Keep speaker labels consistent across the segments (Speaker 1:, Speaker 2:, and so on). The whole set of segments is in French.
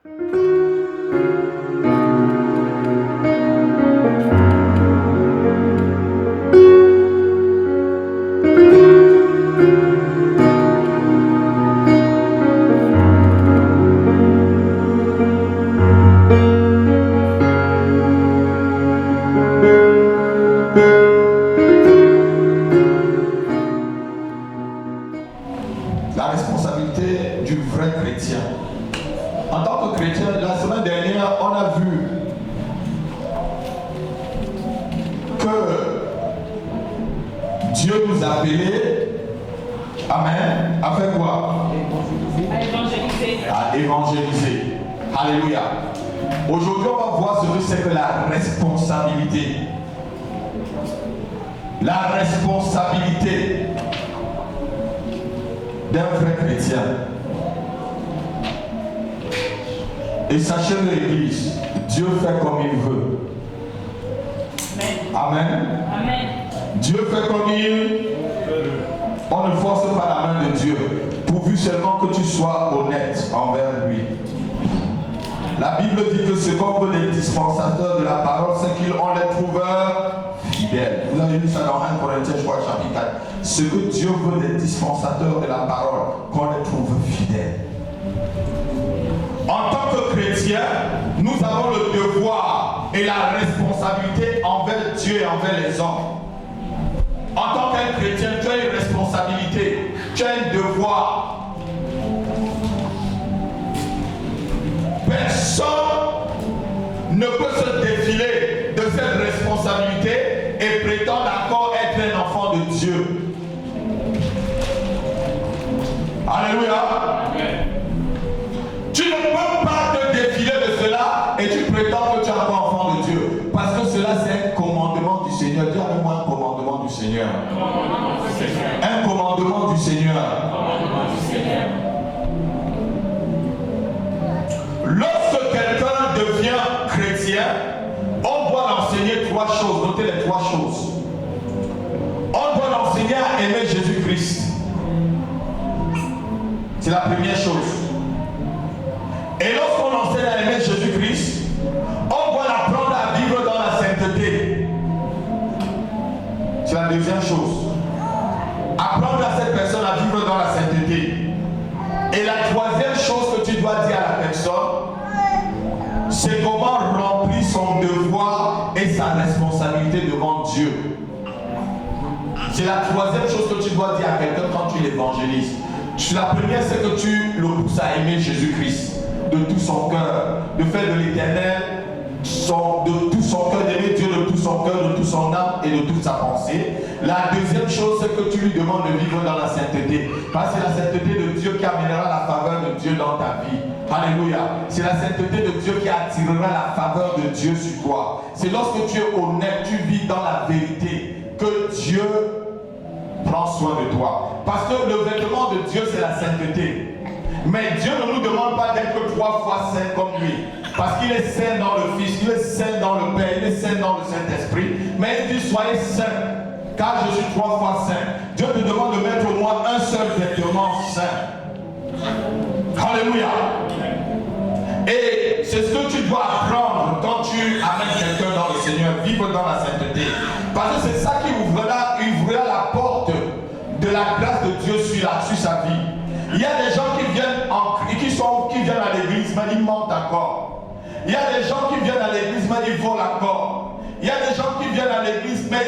Speaker 1: La responsabilité du vrai chrétien. En tant que chrétien, la semaine dernière, on a vu que Dieu nous a appelés, amen, à faire quoi?
Speaker 2: À évangéliser.
Speaker 1: À évangéliser. Alléluia. Aujourd'hui, on va voir ce que c'est que la responsabilité. La responsabilité d'un vrai chrétien. Et sachez l'église, Dieu fait comme il veut. Amen.
Speaker 2: Amen.
Speaker 1: Dieu fait comme il veut. On ne force pas la main de Dieu, pourvu seulement que tu sois honnête envers lui. La Bible dit que ce qu'on veut des dispensateurs de la parole, c'est qu'ils ont les trouveurs fidèles. Vous avez lu ça dans 1 Corinthiens, je crois, chapitre 4. Ce que Dieu veut des dispensateurs de la parole, qu'on les trouve fidèles. En tant que chrétiens, nous avons le devoir et la responsabilité envers Dieu et envers les hommes. En tant qu'un chrétien, tu as une responsabilité, tu as un devoir. Personne ne peut se défiler de cette responsabilité et prétendre encore être un enfant de Dieu. Alléluia. Tu ne peux pas te défiler de cela et tu prétends que tu es encore enfant de Dieu. Parce que cela c'est un commandement du Seigneur. Dis avec moi un commandement du Seigneur. Un commandement du Seigneur. Lorsque quelqu'un devient chrétien, on doit l'enseigner trois choses. Notez les trois choses. On doit l'enseigner à aimer Jésus-Christ. C'est la première chose. Et lorsqu'on enseigne à aimer Jésus-Christ, on doit l'apprendre à vivre dans la sainteté. C'est la deuxième chose. Apprendre à cette personne à vivre dans la sainteté. Et la troisième chose que tu dois dire à la personne, c'est comment remplir son devoir et sa responsabilité devant Dieu. C'est la troisième chose que tu dois dire à quelqu'un quand tu l'évangélises. La première, c'est que tu le pousses à aimer Jésus-Christ de tout son cœur, de faire de l'Éternel de tout son cœur, d'aimer Dieu de tout son cœur, de toute son âme et de toute sa pensée. La deuxième chose, c'est que tu lui demandes de vivre dans la sainteté. Parce que c'est la sainteté de Dieu qui amènera la faveur de Dieu dans ta vie. Alléluia. C'est la sainteté de Dieu qui attirera la faveur de Dieu sur toi. C'est lorsque tu es honnête, tu vis dans la vérité, que Dieu prend soin de toi. Parce que le vêtement de Dieu, c'est la sainteté. Mais Dieu ne nous demande pas d'être 3 fois saint comme lui. Parce qu'il est saint dans le Fils, il est saint dans le Père, il est saint dans le Saint-Esprit. Mais il dit soyez saints, car je suis 3 fois saint. Dieu te demande de mettre au moins un seul vêtement saint. Alléluia. Et c'est ce que tu dois apprendre quand tu amènes quelqu'un dans le Seigneur, vivre dans la sainteté. Parce que c'est ça qui ouvrira la porte de la grâce de Dieu sur sa vie. Il y a des gens qui viennent à l'église, mais ils mentent encore. Il y a des gens qui viennent à l'église, mais ils volent encore. Il y a des gens qui viennent à l'église, mais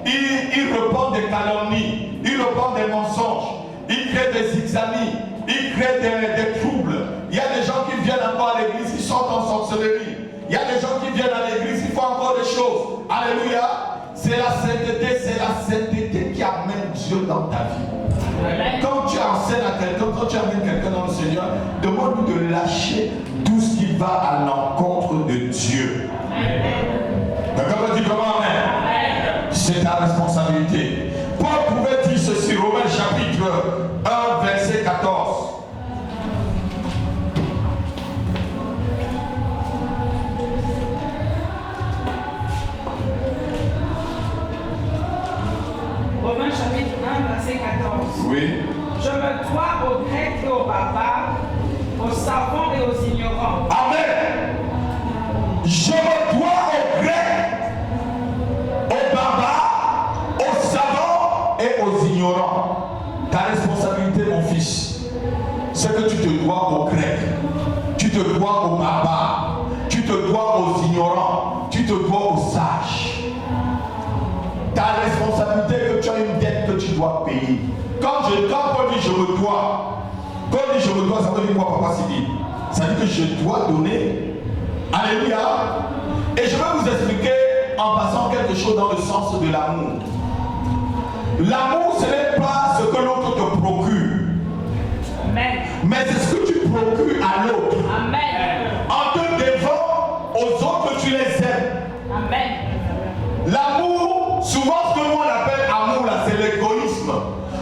Speaker 1: ils répandent des calomnies, ils répandent des mensonges, ils créent des zigzanis, ils créent des troubles. Il y a des gens qui viennent encore à l'église, ils sont en sorcellerie. Il y a des gens qui viennent à l'église, ils font encore des choses. Alléluia. C'est la sainteté qui amène Dieu dans ta vie. Quand tu enseignes à quelqu'un, quand tu amènes quelqu'un dans le Seigneur, demande-lui de lâcher tout ce qui va à l'encontre de Dieu. Quelqu'un me dit comment? Amen. C'est ta responsabilité. Paul pouvait dire ceci, Romains chapitre 1, verset 14.
Speaker 2: Romains chapitre 1, verset 14.
Speaker 1: Oui.
Speaker 2: Je me dois aux Grecs et aux barbares, aux savants et aux ignorants.
Speaker 1: te dois aux barbares, tu te dois aux ignorants, tu te dois aux sages. Ta responsabilité que tu as une dette que tu dois payer. Quand Paul dit je me dois, quand il dit je me dois, ça veut dire quoi, Papa Sidi? Ça veut dire que je dois donner. Alléluia. Et je vais vous expliquer en passant quelque chose dans le sens de l'amour. L'amour, ce n'est pas ce que l'autre te procure.
Speaker 2: Amen.
Speaker 1: Mais c'est ce que tu procures à l'autre.
Speaker 2: Amen.
Speaker 1: En te devant aux autres, tu les aimes.
Speaker 2: Amen.
Speaker 1: L'amour, souvent ce que nous on appelle amour là, c'est l'égoïsme.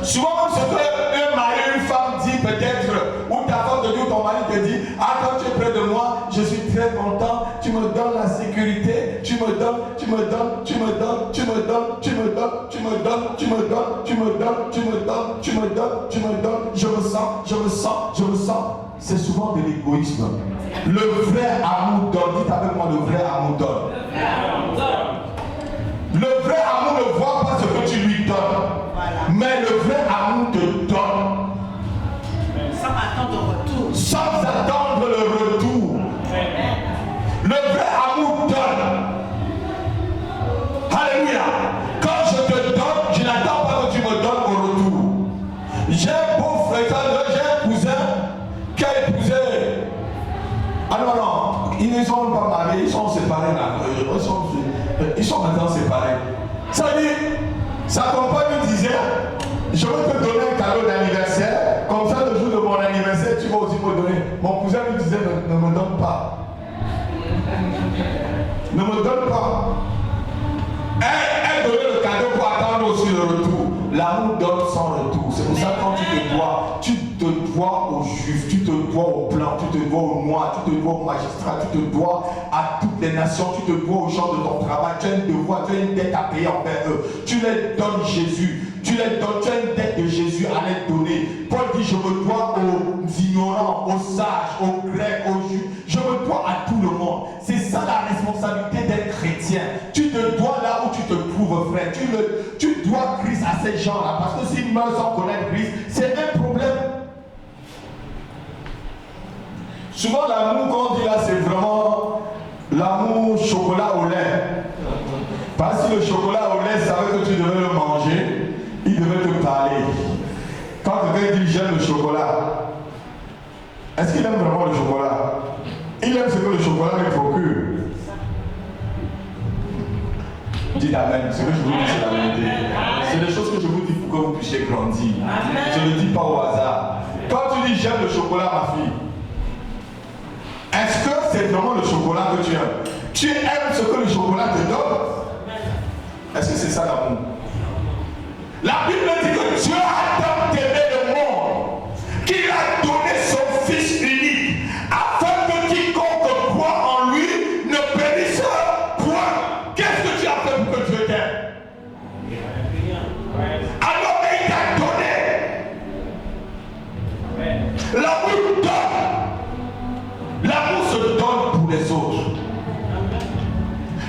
Speaker 1: Souvent ce que un mari, une femme dit peut-être, ou ta femme te dit, ou ton mari te dit, ah quand tu es près de moi, je suis très content, tu me donnes la sécurité, tu me donnes, tu me donnes, tu me donnes, tu me donnes, tu me donnes, tu me donnes, tu me donnes, tu me donnes, tu me donnes, tu me donnes, tu me donnes, je me sens, je me sens, je me sens. C'est souvent de l'égoïsme. Le vrai amour donne, dites avec moi, le vrai amour donne. Le vrai amour ne voit pas ce que tu lui donnes, mais le vrai amour te donne.
Speaker 3: Sans attendre retour.
Speaker 1: Sans attendre le retour. Le vrai amour donne. Alléluia. Quand je te donne, je n'attends pas que tu me donnes au retour. J'ai un beau frère, j'ai un cousin qui a épousé. Ah non, non, ils ne sont pas mariés, ils sont séparés là. Ils sont maintenant séparés. Ça dit, sa compagne lui disait, je vais te donner un cadeau d'anniversaire, comme ça le jour de mon anniversaire, tu vas aussi me donner. Mon cousin lui disait, ne me donne pas. Ne me donne pas. Elle donnait le cadeau pour attendre aussi le retour. L'amour donne sans retour. C'est pour ça que quand tu te dois aux juifs, tu te dois aux blancs, tu te dois aux noirs, tu te dois aux magistrats, tu te dois à toutes les nations, tu te dois aux gens de ton travail. Tu as une devoir, tu as une dette à payer envers eux. Tu les donnes Jésus. Tu les donnes, tu as une dette de Jésus à les donner. Paul dit, je me dois aux ignorants, aux sages, aux grecs, aux juifs. Je me dois à tout le monde. C'est ça la responsabilité d'être chrétien. Tu te dois là où tu te trouves, frère. Tu dois Christ à ces gens-là. Parce que s'ils meurent sans connaître Christ, c'est un problème. Souvent l'amour qu'on dit là, c'est vraiment l'amour chocolat au lait. Parce que le chocolat au lait savait que tu devais le manger, il devait te parler. Quand quelqu'un dit j'aime le chocolat, est-ce qu'il aime vraiment le chocolat? Il aime ce que le chocolat lui procure. Dites amen. Ce que je vous dis, c'est la vérité. C'est des choses que je vous dis pour que vous puissiez grandir. Je ne le dis pas au hasard. Quand tu dis j'aime le chocolat, ma fille, est-ce que c'est vraiment le chocolat que tu aimes? Tu aimes ce que le chocolat te donne? Est-ce que c'est ça l'amour? La Bible dit que Dieu a tant aimé le monde qu'il a donné son Fils unique afin que quiconque croit en lui ne périsse point. Qu'est-ce que tu as fait pour que Dieu t'aime? Alors il t'a donné. L'amour donne. L'amour se donne pour les autres.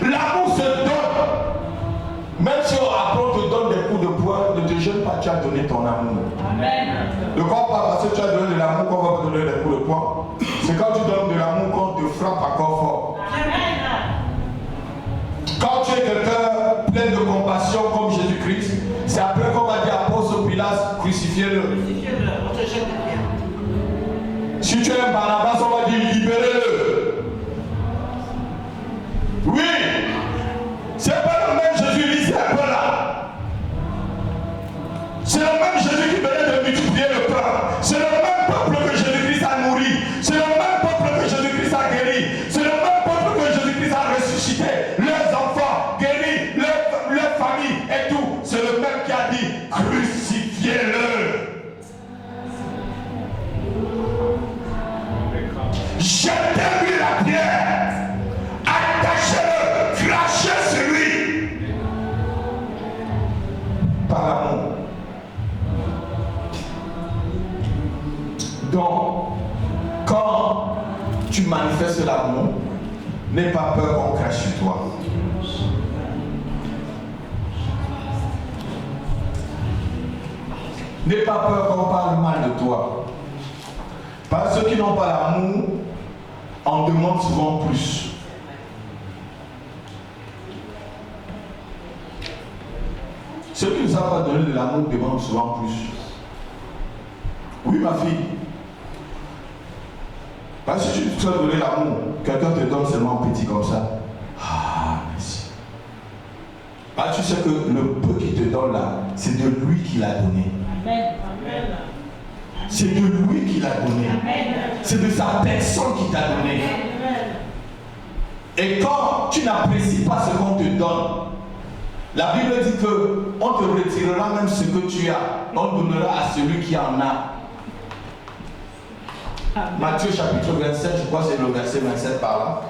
Speaker 1: L'amour se donne. Même si après on te donne des coups de poing, ne te gêne pas, tu as donné ton amour. Amen. De quoi on parle? Parce que tu as donné de l'amour qu'on va te donner des coups de poing. C'est quand tu donnes de l'amour qu'on te frappe encore fort. Amen. Quand tu es quelqu'un plein de compassion comme Jésus-Christ, c'est après qu'on va dire apôtre Pilate, crucifiez-le. Crucifiez-le, on te jette de pierre. Si tu es un Barnabas, on va dire libérez-le. Oui. C'est pas le même Jésus, lisez un peu là. C'est le même Jésus qui venait de multiplier le pain. C'est le même peuple que Jésus-Christ a nourri. C'est le même peuple que Jésus-Christ a guéri. C'est le même peuple que Jésus-Christ a ressuscité. Leurs enfants guéris, leur famille et tout. C'est le même qui a dit crucifiez-le. Jetez-lui la pierre. Attachez-le. Crachez sur lui. Par l'amour. Donc, quand tu manifestes l'amour, n'aie pas peur qu'on crache sur toi. N'aie pas peur qu'on parle mal de toi. Parce que ceux qui n'ont pas l'amour on demande souvent plus. Celui qui ne nous a pas donné de l'amour demande souvent plus. Oui, ma fille. Parce que si tu te fais donner l'amour, quelqu'un te donne seulement petit comme ça. Ah, merci. Tu sais que le peu qu'il te donne là, c'est de lui qu'il a donné.
Speaker 2: Amen.
Speaker 1: C'est de lui qu'il a donné. C'est de sa personne qu'il t'a donné. Et quand tu n'apprécies pas ce qu'on te donne, la Bible dit qu'on te retirera même ce que tu as. On donnera à celui qui en a. Matthieu chapitre 27, je crois que c'est le verset 27 par là.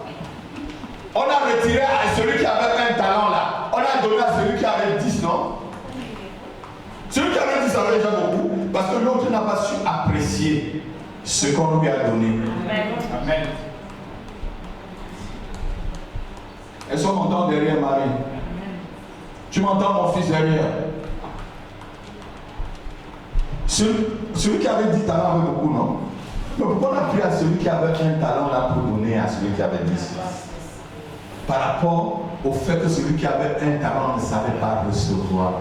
Speaker 1: On a retiré à celui qui avait un talent là. On a donné à celui qui avait 10, non? Celui qui avait 10 avait déjà beaucoup. Parce que l'autre n'a pas su apprécier ce qu'on lui a donné. Amen. Est-ce qu'on m'entend derrière Marie? Tu m'entends mon fils derrière? Celui qui avait 10 talents avait beaucoup, non? Mais pourquoi on a pris à celui qui avait un talent là pour donner à celui qui avait 10? Par rapport au fait que celui qui avait un talent ne savait pas recevoir.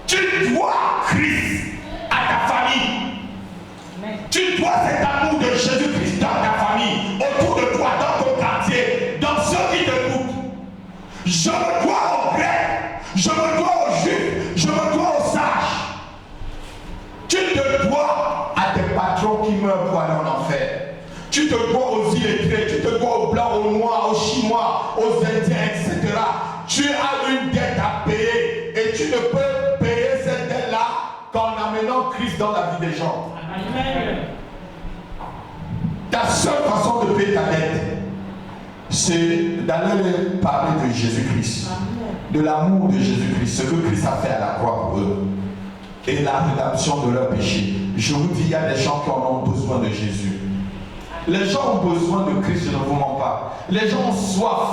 Speaker 1: Tu dois Christ à ta famille. Tu dois cet amour de Jésus-Christ dans ta famille, autour de toi, dans ton quartier, dans ceux qui t'écoutent. Je me dois aux Grecs, je me dois aux Juifs, je me dois aux sages. Tu te dois à tes patrons qui meurent pour aller en enfer. Tu te dois aux illettrés, tu te dois aux blancs, aux noirs, aux chinois, aux indiens, etc. Tu as une dette à payer et tu ne peux payer cette dette-là qu'en amenant Christ dans la vie des gens. Amen. Ta seule façon de payer ta dette, c'est d'aller parler de Jésus-Christ, de l'amour de Jésus-Christ, ce que Christ a fait à la croix pour eux, et la rédemption de leurs péchés. Je vous dis, il y a des gens qui en ont besoin de Jésus. Les gens ont besoin de Christ, je ne vous mens pas. Les gens ont soif.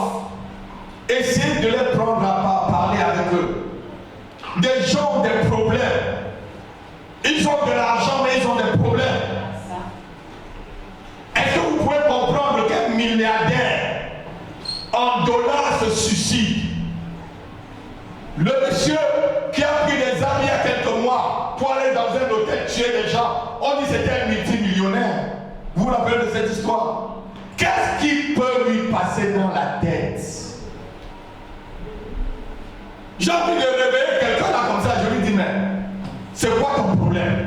Speaker 1: Essayez de les prendre à parler avec eux. Des gens ont des problèmes. Ils ont de l'argent, mais ils ont des problèmes. Est-ce que vous pouvez comprendre qu'un milliardaire en dollars se suicide? Le monsieur qui a pris des armes il y a quelques mois pour aller dans un hôtel tuer des gens, on dit que c'était un multimillionnaire. Vous vous rappelez de cette histoire? Qu'est-ce qui peut lui passer dans la tête? J'ai envie de réveiller quelqu'un là comme ça, je lui dis, mais c'est quoi ton problème?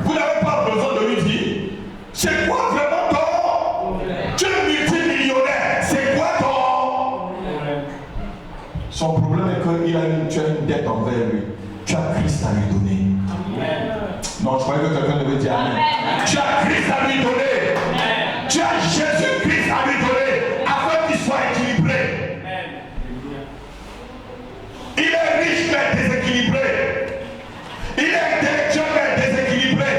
Speaker 1: Vous n'avez pas besoin de lui dire, c'est quoi vraiment ton? Tu es multimillionnaire, c'est quoi ton? Son problème est que tu as une dette envers lui. Tu as Christ à lui donner. Amen. Non, je croyais que quelqu'un devait dire Amen. Tu as Christ à lui donner. Amen. Tu as Jésus-Christ à lui donner afin qu'il soit équilibré. Amen. Il est riche mais déséquilibré. Il est intellectuel mais déséquilibré.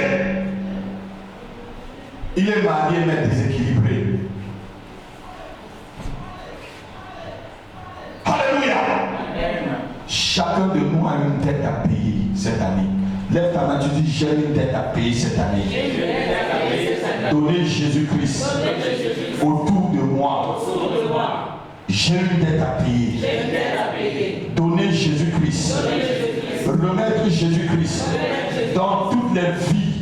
Speaker 1: Il est marié mais déséquilibré. Alléluia. Amen. Chacun de nous a une dette à payer cette année. Lève ta main, tu dis j'ai une dette à payer cette année. Donnez Jésus-Christ autour de moi. J'ai une dette à payer. Donnez Jésus-Christ. Remettre Jésus-Christ dans toutes les vies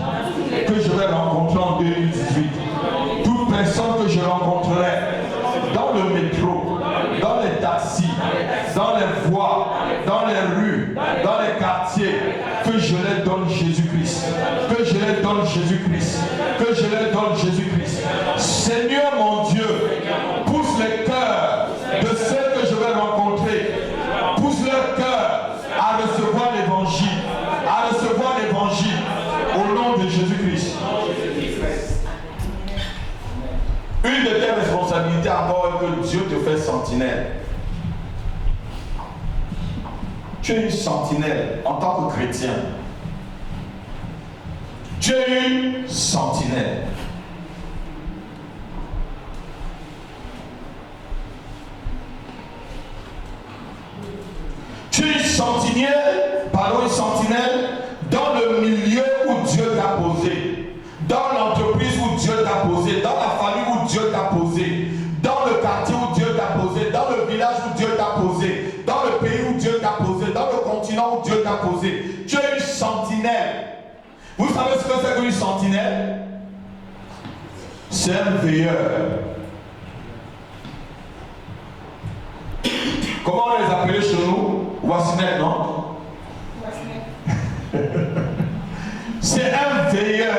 Speaker 1: que je vais rencontrer en 2018. Toute personne que je rencontrerai dans le métro, dans les taxis, dans les voies, dans les rues, dans les quartiers, que je les donne Jésus-Christ, que je les donne Jésus-Christ, que je les donne Jésus-Christ. Seigneur mon Dieu, pousse les cœurs de ceux que je vais rencontrer, pousse leur cœur à recevoir l'évangile, au nom de Jésus-Christ. Une de tes responsabilités encore est que Dieu te fait sentinelle. Tu es une sentinelle en tant que chrétien. Tu es une sentinelle. Tu es une sentinelle dans le milieu où Dieu t'a posé. Dans l'entreprise que c'est qu'une sentinelle? C'est un veilleur. Comment on les appelait chez nous? Wassinet, non? C'est un veilleur.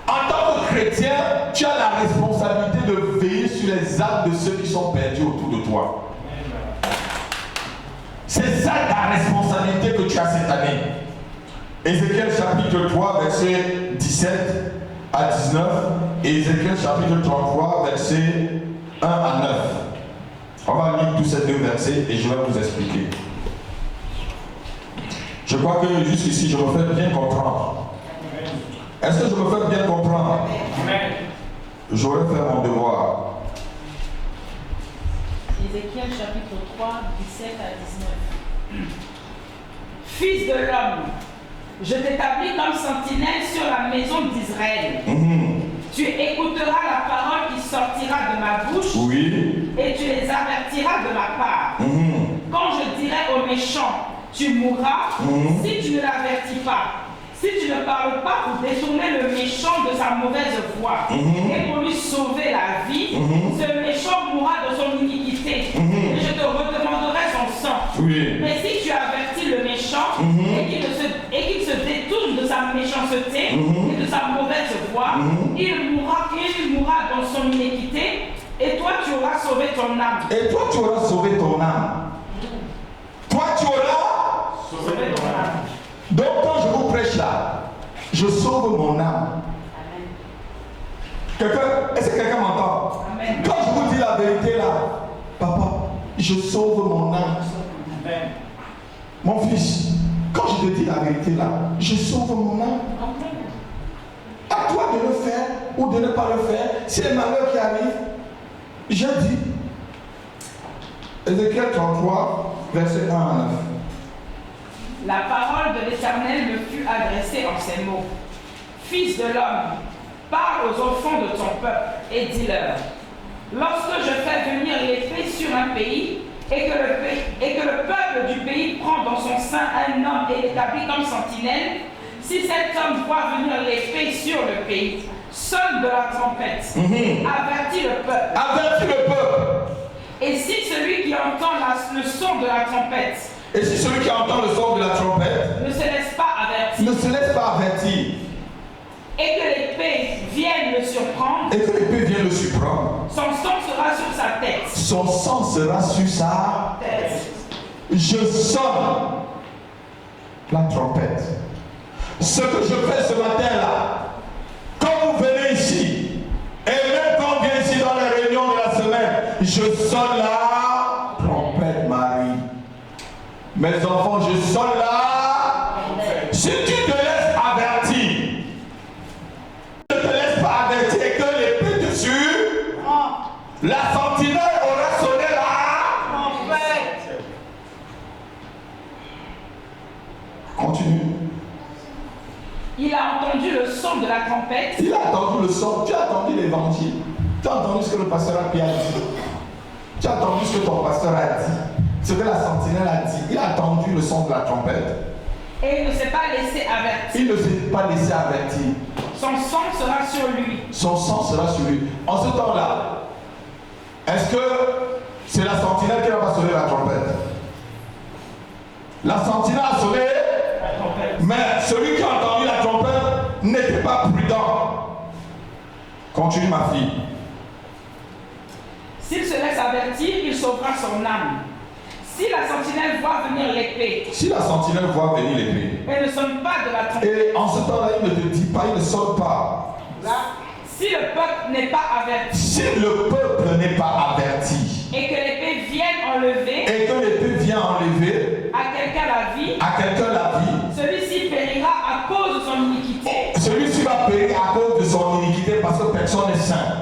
Speaker 1: En tant que chrétien, tu as la responsabilité de veiller sur les âmes de ceux qui sont perdus autour de toi. C'est ça ta responsabilité que tu as cette année. Ézéchiel chapitre 3, verset 17 à 19 et Ézéchiel chapitre 33, verset 1 à 9. On va lire tous ces deux versets et je vais vous expliquer. Je crois que jusqu'ici, je me fais bien comprendre. Est-ce que je me fais bien comprendre? J'aurais fait mon devoir.
Speaker 2: Ézéchiel chapitre 3, 17 à 19. Fils de l'homme, je t'établis comme sentinelle sur la maison d'Israël. Tu écouteras la parole qui sortira de ma bouche,
Speaker 1: oui,
Speaker 2: et tu les avertiras de ma part. Quand je dirai aux méchants, tu mourras, si tu ne l'avertis pas. Si tu ne parles pas pour détourner le méchant de sa mauvaise voie et pour lui sauver la vie, ce méchant mourra de son iniquité et je te redemanderai son sang. Oui. Mais si tu avertis le méchant et qu'il se détourne de sa méchanceté et de sa mauvaise voie, il mourra dans son iniquité et toi tu auras sauvé ton âme.
Speaker 1: Et toi tu auras sauvé ton âme. Toi tu auras sauvé ton âme. Donc quand je vous prêche là, je sauve mon âme. Est-ce que quelqu'un m'entend? Quand je vous dis la vérité là, papa, je sauve mon âme. Amen. Mon fils, quand je te dis la vérité là, je sauve mon âme. À toi de le faire ou de ne pas le faire. C'est le malheur qui arrive. Je dis, Ézéchiel 33, verset 1 à 9.
Speaker 2: La parole de l'Éternel me fut adressée en ces mots. Fils de l'homme, parle aux enfants de ton peuple et dis-leur, lorsque je fais venir l'épée sur un pays et que le peuple du pays prend dans son sein un homme et l'établit comme sentinelle, si cet homme voit venir l'épée sur le pays, sonne de la trompette, avertit le peuple. Avertit le peuple. Et si celui qui entend le son de la trompette,
Speaker 1: et si celui qui entend le son de la trompette
Speaker 2: ne se laisse pas avertir, et que l'épée vienne le surprendre, son sang sera sur sa tête.
Speaker 1: Son sang sera sur sa tête. Je sonne la trompette. Ce que je fais ce matin là, quand vous venez ici, et même quand on vient ici dans les réunions de la semaine, je sonne la trompette, Marie. Mes enfants, je sonne là. Si tu te laisses avertir, ne te laisse pas avertir et que l'épée te tue, la sentinelle aura sonné là. Continue.
Speaker 2: Il a entendu le son de la trompette.
Speaker 1: Il a entendu le son. Tu as entendu l'évangile. Tu as entendu ce que le pasteur a dit. Tu as entendu ce que ton pasteur a dit. Ce que la sentinelle a dit. Il a entendu le son de la trompette.
Speaker 2: Et il ne s'est pas laissé avertir.
Speaker 1: Il ne s'est pas laissé avertir.
Speaker 2: Son sang sera sur lui.
Speaker 1: Son sang sera sur lui. En ce temps-là, est-ce que c'est la sentinelle qui n'a pas sonné la trompette? La sentinelle a sonné la trompette. Mais celui qui a entendu la trompette n'était pas prudent. Continue, ma fille.
Speaker 2: S'il se laisse avertir, il sauvera son âme. Si la sentinelle voit venir l'épée,
Speaker 1: et
Speaker 2: ne sonne pas de la trompette,
Speaker 1: et en ce temps-là, il ne te dit pas, il ne sonne pas.
Speaker 2: Là, si le peuple n'est pas averti, et que l'épée vienne enlever, à quelqu'un la vie, celui-ci périra à cause de son iniquité.
Speaker 1: Celui-ci va périr à cause de son iniquité parce que personne n'est saint.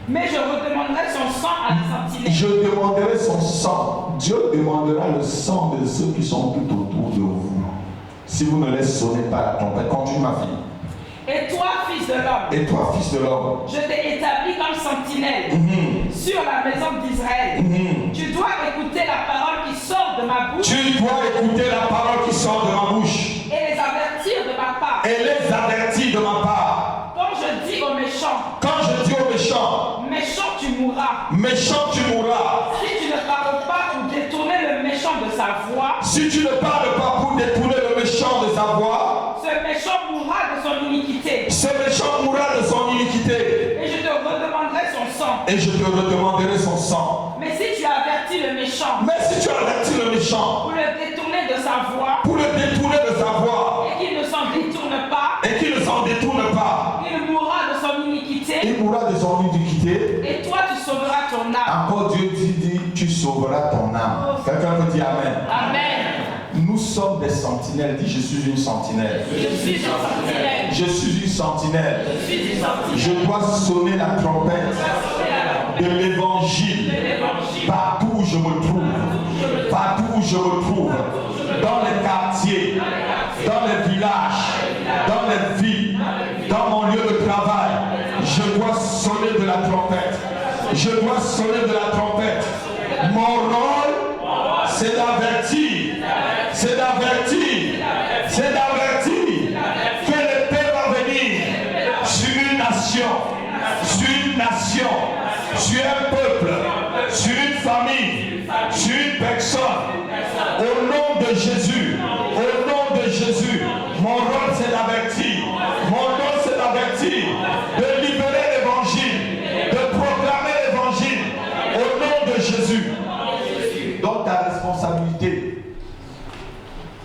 Speaker 2: Mais je redemanderai son sang à la sentinelle.
Speaker 1: Je demanderai son sang. Dieu demandera le sang de ceux qui sont tout autour de vous. Si vous ne les sonnez pas la trompette, continue, ma fille.
Speaker 2: Et toi, fils de l'homme, je t'ai établi comme sentinelle sur la maison d'Israël. Tu dois écouter la parole qui sort de ma bouche.
Speaker 1: Et les avertir de ma part. et les avertis de ma part.
Speaker 2: Quand je dis aux méchants,
Speaker 1: Quand je dis aux méchants,
Speaker 2: méchant tu mourras.
Speaker 1: méchant tu mourras.
Speaker 2: Si tu ne parles pas pour détourner le méchant de sa voix,
Speaker 1: Si tu ne parles pas pour détourner le méchant de sa voix,
Speaker 2: ce méchant mourra de son iniquité.
Speaker 1: ce méchant mourra de son iniquité.
Speaker 2: Et je te redemanderai son sang.
Speaker 1: Et je te redemanderai son sang.
Speaker 2: Mais si tu avertis le méchant
Speaker 1: Mais si tu avertis le méchant
Speaker 2: pour le détourner de sa voix,
Speaker 1: pour le détourner de sa voix
Speaker 2: et qu'il ne s'en détourne pas,
Speaker 1: et qu'il ne s'en détourne pas,
Speaker 2: il mourra de son iniquité.
Speaker 1: il mourra de son iniquité.
Speaker 2: Et toi, tu sauveras ton âme.
Speaker 1: Encore Dieu dit, tu sauveras ton âme. Quelqu'un peut dire Amen.
Speaker 2: Amen.
Speaker 1: Nous sommes des sentinelles. Dis, je suis une sentinelle.
Speaker 2: Je suis une sentinelle.
Speaker 1: Je suis une sentinelle.
Speaker 2: Je suis une sentinelle.
Speaker 1: Je dois sonner la trompette de l'évangile partout où je me trouve. Partout où je me trouve. Dans les quartiers, dans les villages, dans les villes, dans mon lieu de travail. Je dois sonner de la trompette. Je dois sonner de la trompette. Mon rôle, c'est d'avertir. C'est d'avertir. C'est d'avertir que l'épée va venir sur une nation, sur une nation, sur un peuple, sur une famille, sur une personne. Au nom de Jésus, au nom de Jésus, mon rôle c'est d'avertir. Mon rôle c'est d'avertir, de libérer l'évangile, de proclamer l'évangile au nom de Jésus. Donc ta responsabilité,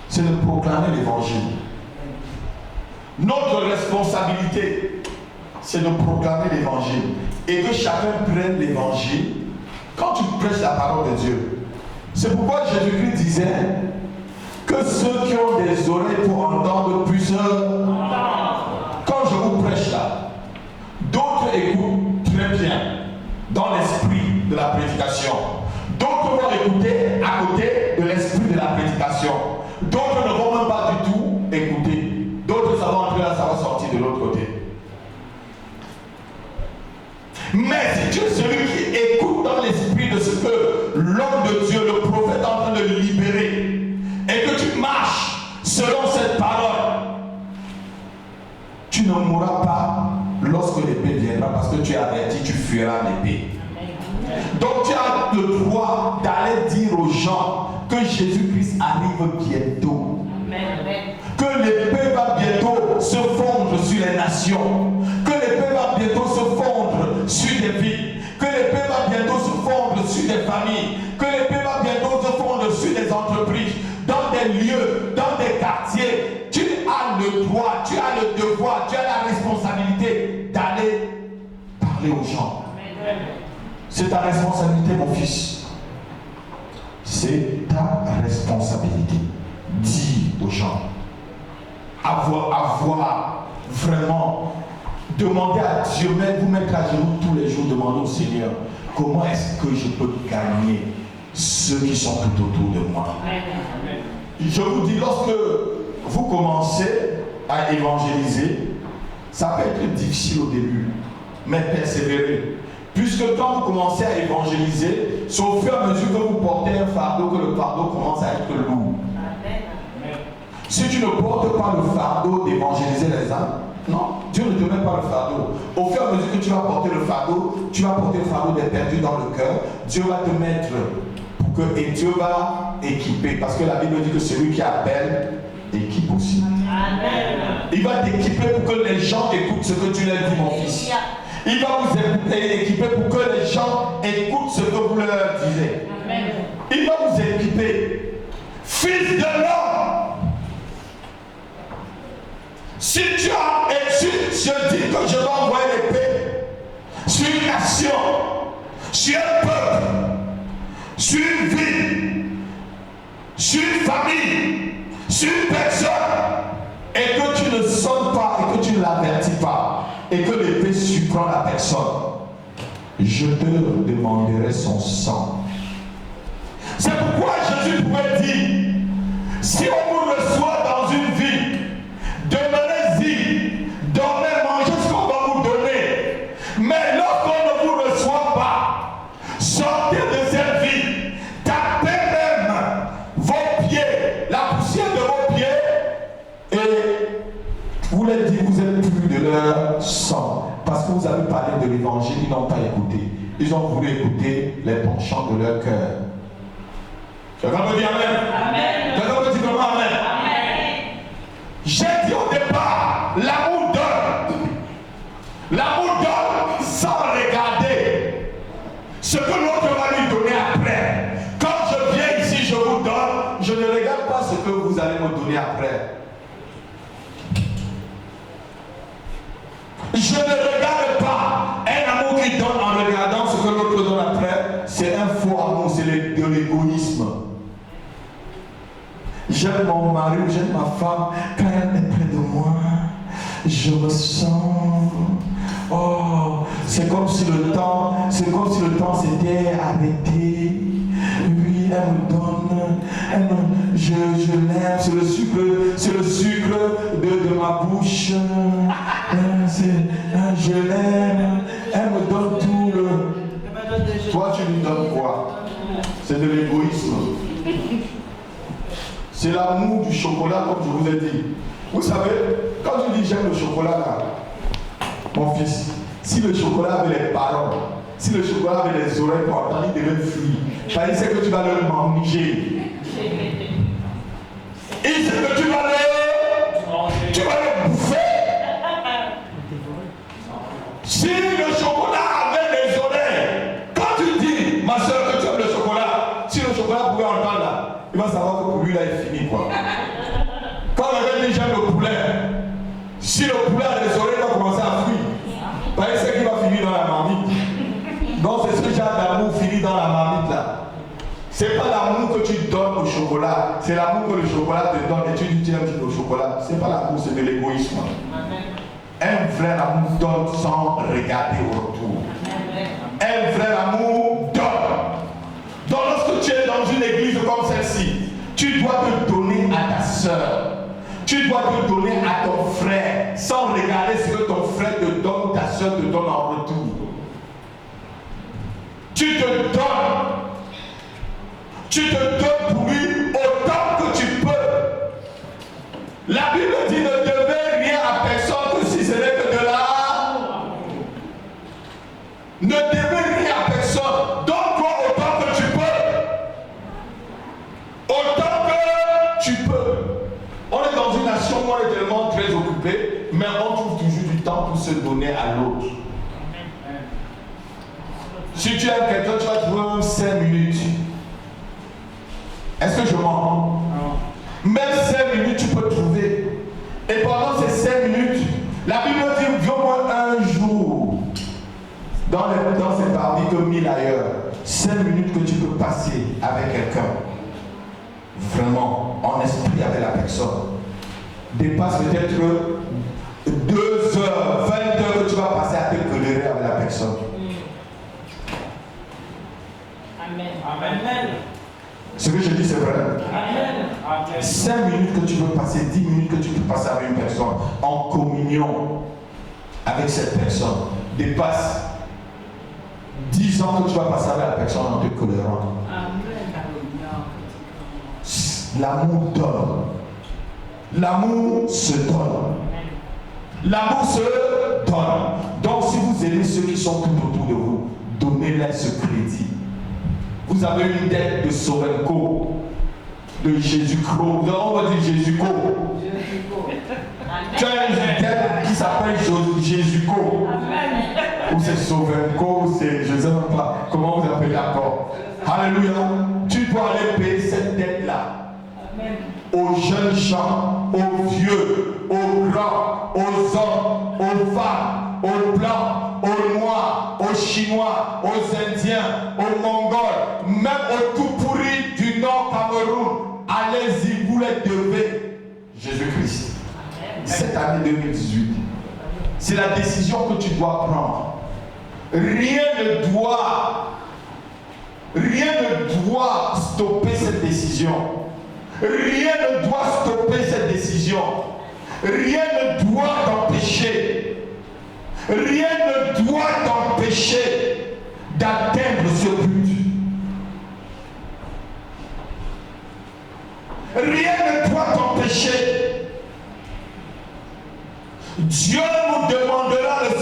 Speaker 1: c'est de proclamer l'évangile. Notre responsabilité, c'est de proclamer l'évangile. Et que chacun prenne l'évangile quand tu prêches la parole de Dieu. C'est pourquoi Jésus-Christ disait que ceux qui ont des oreilles pour entendre puissent entendre. Quand je vous prêche là, d'autres écoutent très bien dans l'esprit de la prédication. D'autres vont écouter à côté de l'esprit de la prédication. D'autres ne vont même pas du tout écouter. D'autres, ça va entrer là, ça va sortir de l'autre côté. Mais si tu es celui qui écoute dans l'esprit de ce que l'homme de Dieu, le prophète est en train de libérer, et que tu marches selon cette parole, tu ne mourras pas lorsque l'épée viendra, parce que tu es averti, tu fuiras l'épée. Donc tu as le droit d'aller dire aux gens que Jésus-Christ arrive bientôt. Que l'épée va bientôt se fondre sur les nations. Que l'épée va bientôt se fondre sur des villes. Que l'épée va bientôt se fondre sur des familles. Que l'épée va bientôt se fondre sur des entreprises. Dans des lieux, dans des quartiers. Tu as le droit, tu as le devoir, tu as la responsabilité d'aller parler aux gens. C'est ta responsabilité, mon fils. C'est ta responsabilité. Dis aux gens. Avoir vraiment, demander à Dieu, même vous mettre à genoux tous les jours, demander au Seigneur, comment est-ce que je peux gagner ceux qui sont tout autour de moi. Je vous dis, lorsque vous commencez à évangéliser, ça peut être difficile au début, mais persévérer. Puisque quand vous commencez à évangéliser, c'est au fur et à mesure que vous portez un fardeau que le fardeau commence à être lourd. Si tu ne portes pas le fardeau d'évangéliser les âmes, non, Dieu ne te met pas le fardeau. Au fur et à mesure que tu vas porter le fardeau, tu vas porter le fardeau des perdus dans le cœur. Dieu va te mettre pour que, et Dieu va équiper. Parce que la Bible dit que celui qui appelle, équipe aussi. Amen. Il va t'équiper pour que les gens écoutent ce que tu leur dis, mon fils. Il va vous équiper pour que les gens écoutent ce que vous leur disiez. Amen. Il va vous équiper. Fils de l'homme. Si tu as, et si je dis que je vais envoyer l'épée sur une nation, sur un peuple, sur une ville, sur une famille, sur une personne, et que tu ne sonnes pas, et que tu ne l'avertis pas, et que l'épée surprend la personne, je te demanderai son sang. C'est pourquoi Jésus pouvait dire, si on vous reçoit dans une ville, demeurez-y, dormez, mangez ce qu'on va vous donner. Mais lorsqu'on ne vous reçoit pas, sortez de cette ville, tapez même vos pieds, la poussière de vos pieds, et vous sang. Parce que vous avez parlé de l'évangile, ils n'ont pas écouté. Ils ont voulu écouter les penchants de leur cœur. Quelqu'un peut dire Amen?
Speaker 2: Amen.
Speaker 1: Quelqu'un peut dire vraiment Amen?
Speaker 2: Amen.
Speaker 1: J'ai dit au départ, l'amour donne. L'amour donne sans regarder ce que l'autre va lui donner après. Quand je viens ici, je vous donne, je ne regarde pas ce que vous allez me donner après. Je ne regarde pas un amour qui donne en regardant ce que l'autre donne après. C'est un faux amour, c'est de l'égoïsme. J'aime mon mari, j'aime ma femme. Quand elle est près de moi, je me sens. Oh, c'est comme si le temps s'était arrêté. Oui, elle me donne, je l'aime, c'est le sucre de ma bouche. Je l'aime, elle me donne tout le. Toi, tu lui donnes quoi? C'est de l'égoïsme. C'est l'amour du chocolat, comme je vous ai dit. Vous savez, quand je dis j'aime le chocolat là, mon fils, si le chocolat avait les parents, si le chocolat avait les oreilles pour entendre, il devait fuir. Parce qu'il sait que tu vas le manger. Il sait que tu vas le bouffer. Si le chocolat avait les oreilles, quand tu dis, ma soeur, que tu aimes le chocolat, si le chocolat pouvait entendre là, il va savoir que pour lui là, il finit quoi. Quand quelqu'un dit j'aime le poulet, si le poulet a les oreilles, il va commencer à fuir. Parce qu'il sait qu'il va finir dans la marmite. Donc c'est ce genre d'amour finit dans la marmite là. C'est pas l'amour que tu donnes au chocolat, c'est l'amour que le chocolat te donne et tu dis tu aimes le chocolat. C'est pas l'amour, c'est de l'égoïsme. Un vrai amour donne sans regarder au retour. Un vrai amour donne. Donc lorsque tu es dans une église comme celle-ci, tu dois te donner à ta soeur. Tu dois te donner à ton frère sans regarder ce que ton frère te donne, ta soeur te donne en retour. Tu te donnes. Tu te donnes pour lui autant que tu peux. La Bible dit ne devez rien à personne que si ce n'est que de là. Ne devez rien à personne. Donne-toi autant que tu peux. Autant que tu peux. On est dans une nation où on est tellement très occupé, mais on trouve toujours du temps pour se donner à l'autre. Si tu aimes quelqu'un, tu vas trouver 5 minutes. Est-ce que je mens? Même 5 minutes, tu peux trouver. Et pendant ces 5 minutes, la Bible dit au moins un jour dans cette partie que 1000 ailleurs. 5 minutes que tu peux passer avec quelqu'un. Vraiment, en esprit avec la personne. Dépasse peut-être 2 heures, 20 heures que tu vas passer à te colérer avec la personne.
Speaker 2: Amen.
Speaker 3: Amen.
Speaker 1: Ce que je dis, c'est vrai.
Speaker 2: Amen.
Speaker 1: 5 minutes que tu peux passer, 10 minutes que tu peux passer avec une personne en communion avec cette personne dépasse 10 ans que tu vas passer avec la personne en te colérant. L'amour donne. L'amour se donne. L'amour se donne. Donc si vous aimez ceux qui sont tout autour de vous, donnez-leur ce crédit. Vous avez une dette de Sovenco, de Jésus-Co. On va dire Jésus-Co. Tu as une dette qui s'appelle Jésus-Co. Ou c'est Sovenco, ou c'est, je ne sais même pas comment vous appelez encore. Alléluia. Tu dois aller payer cette dette-là. Aux jeunes gens, aux vieux, aux grands, aux hommes, aux femmes, aux blancs, aux noirs, aux chinois, aux indiens, aux mongols, même aux tout pourris du nord Cameroun. Allez-y, vous les devez. Jésus-Christ. Cette année 2018, c'est la décision que tu dois prendre. Rien ne doit stopper cette décision. Rien ne doit stopper cette décision. Rien ne doit t'empêcher. Rien ne doit t'empêcher d'atteindre ce but. Rien ne doit t'empêcher. Dieu nous demandera le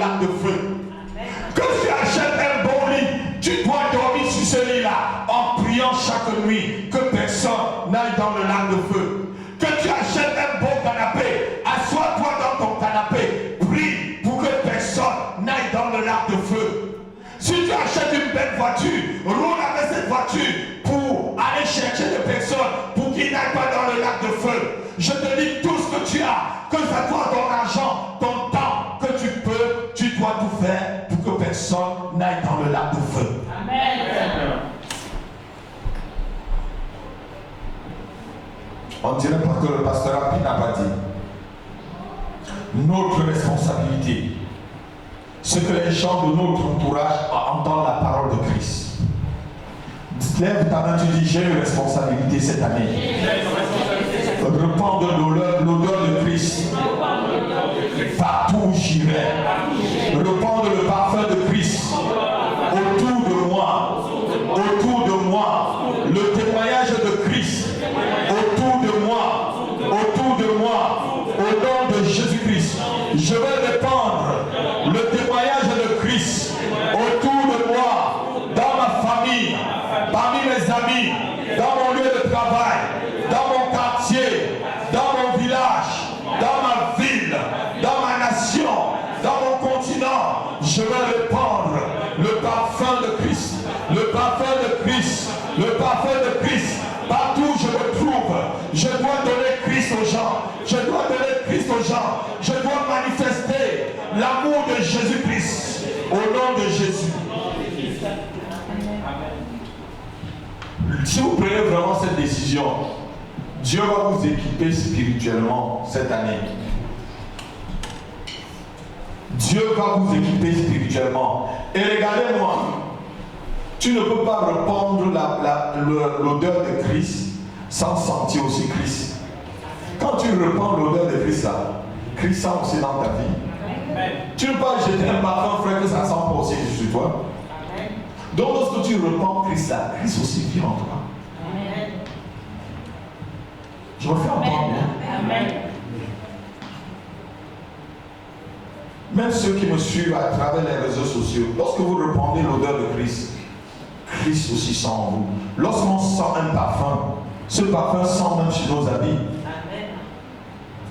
Speaker 1: lac de feu. Que tu achètes un bon lit, tu dois dormir sur ce lit-là en priant chaque nuit que personne n'aille dans le lac de feu. Que tu achètes un bon canapé, assois-toi dans ton canapé, prie pour que personne n'aille dans le lac de feu. Si tu achètes une belle voiture, roule avec cette voiture pour aller chercher des personnes pour qu'ils n'aillent pas dans le lac de feu. Je te dis tout ce que tu as, que ça soit ton argent, ton temps, que tu peux, tu dois tout faire pour que personne n'aille dans le lac de feu.
Speaker 2: Amen.
Speaker 1: On dirait pas que le pasteur Rapi n'a pas dit. Notre responsabilité, c'est que les gens de notre entourage entendent la parole de Christ. Lève ta main, tu dis j'ai une responsabilité cette année. Répandre l'odeur de Christ partout où j'irai. Répandre le parfum de Christ autour de moi. Autour de moi. Le témoignage de Christ autour de moi. Autour de moi. Au nom de Jésus-Christ. Je vais répandre le témoignage de Christ autour de moi, dans ma famille, parmi mes amis, dans mon lieu de travail, dans mon quartier, dans mon village, dans ma ville, dans ma nation, dans mon continent. Je vais répandre le parfum de Christ, le parfum de Christ, le parfum de Christ. Partout où je me trouve, je dois donner Christ aux gens. Je dois donner Christ aux gens. Je dois manifester l'amour de Jésus-Christ au nom de Jésus. Si vous prenez vraiment cette décision, Dieu va vous équiper spirituellement cette année. Dieu va vous équiper spirituellement. Et regardez-moi, tu ne peux pas répandre l'odeur de Christ sans sentir aussi Christ. Quand tu répands l'odeur de Christ là, Christ sent aussi dans ta vie. Tu ne peux pas jeter un parfum frère que ça sent pas aussi sur toi. Donc lorsque tu répands Christ là, Christ aussi vit en toi. Je me fais entendre bien. Même ceux qui me suivent à travers les réseaux sociaux, lorsque vous répandez l'odeur de Christ, Christ aussi sent en vous. Lorsqu'on sent un parfum, ce parfum sent même sur nos habits.